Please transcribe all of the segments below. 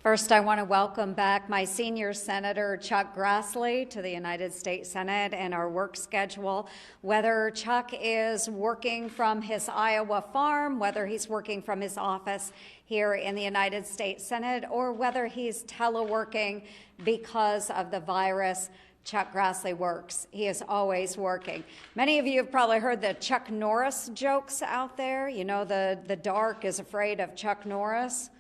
First, I want to welcome back my senior senator, Chuck Grassley, to the United States Senate and our work schedule. Whether Chuck is working from his Iowa farm, whether he's working from his office here in the United States Senate, or whether he's teleworking because of the virus, Chuck Grassley works. He is always working. Many of you have probably heard the Chuck Norris jokes out there. You know, the dark is afraid of Chuck Norris.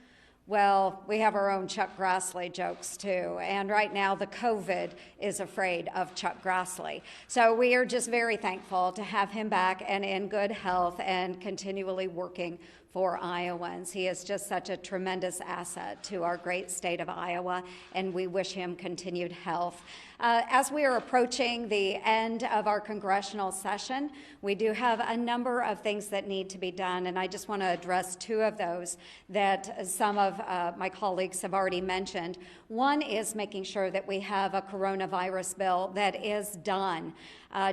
Well, we have our own Chuck Grassley jokes too, and right now the COVID is afraid of Chuck Grassley. So we are just very thankful to have him back and in good health and continually working for Iowans. He is just such a tremendous asset to our great state of Iowa, and we wish him continued health. As we are approaching the end of our congressional session, we do have a number of things that need to be done, and I just want to address two of those that some of my colleagues have already mentioned. One is making sure that we have a coronavirus bill that is done.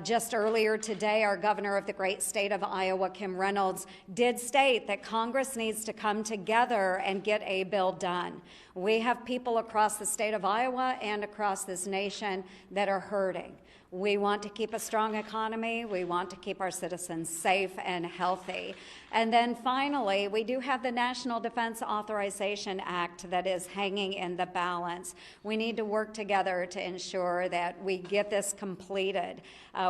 Just earlier today, our governor of the great state of Iowa, Kim Reynolds, did state that Congress needs to come together and get a bill done. We have people across the state of Iowa and across this nation that are hurting. We want to keep a strong economy. We want to keep our citizens safe and healthy. And then finally, we do have the National Defense Authorization Act that is hanging in the balance. We need to work together to ensure that we get this completed.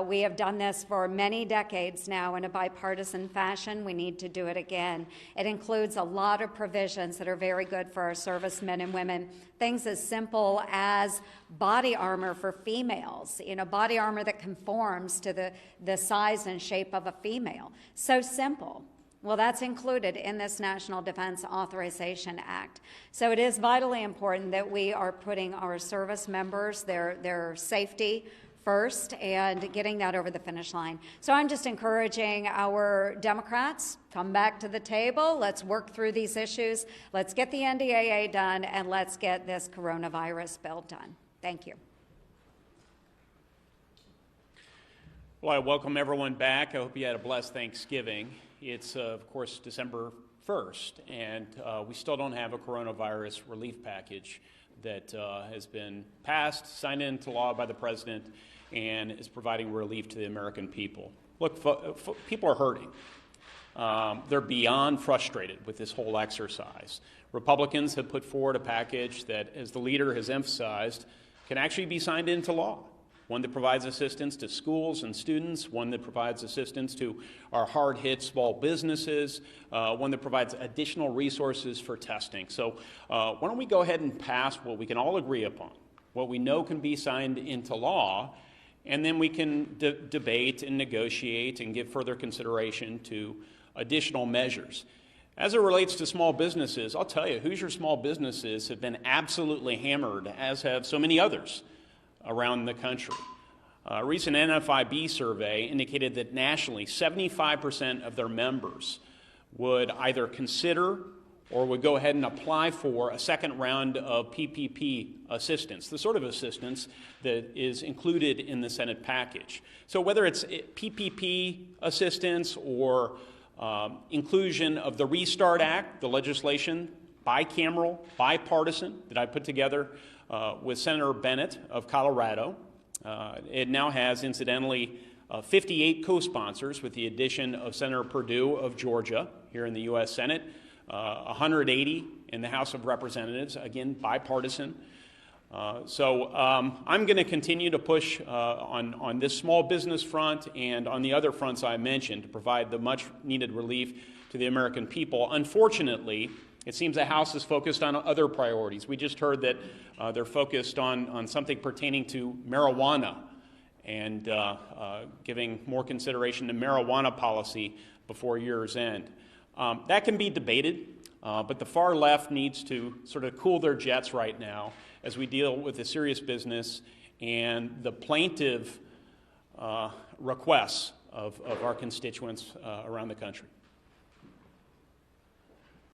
We have done this for many decades now in a bipartisan fashion. We need to do it again. It includes a lot of provisions that are very good for our servicemen and women. Things as simple as body armor for females, body armor that conforms to the size and shape of a female. So simple. Well, that's included in this National Defense Authorization Act. So it is vitally important that we are putting our service members, their safety first, and getting that over the finish line. So I'm just encouraging our Democrats, come back to the table, let's work through these issues, let's get the NDAA done, and let's get this coronavirus bill done. Thank you. Well, I welcome everyone back. I hope you had a blessed Thanksgiving. It's, of course, December 1st, and we still don't have a coronavirus relief package that has been passed, signed into law by the president, and is providing relief to the American people. Look, people are hurting. They're beyond frustrated with this whole exercise. Republicans have put forward a package that, as the leader has emphasized, can actually be signed into law. One that provides assistance to schools and students, one that provides assistance to our hard-hit small businesses, one that provides additional resources for testing. So why don't we go ahead and pass what we can all agree upon, what we know can be signed into law, and then we can debate and negotiate and give further consideration to additional measures. As it relates to small businesses, I'll tell you, Hoosier small businesses have been absolutely hammered, as have so many others around the country. A recent NFIB survey indicated that nationally, 75% of their members would either consider or would go ahead and apply for a second round of PPP assistance, the sort of assistance that is included in the Senate package. So whether it's PPP assistance or inclusion of the Restart Act, the legislation, bicameral, bipartisan, that I put together with Senator Bennett of Colorado. It now has, incidentally, 58 co-sponsors with the addition of Senator Perdue of Georgia here in the U.S. Senate, 180 in the House of Representatives, again, bipartisan. So I'm going to continue to push on this small business front and on the other fronts I mentioned to provide the much-needed relief to the American people. Unfortunately, it seems the House is focused on other priorities. We just heard that they're focused on something pertaining to marijuana and giving more consideration to marijuana policy before year's end. That can be debated, but the far left needs to sort of cool their jets right now as we deal with the serious business and the plaintive requests of our constituents around the country.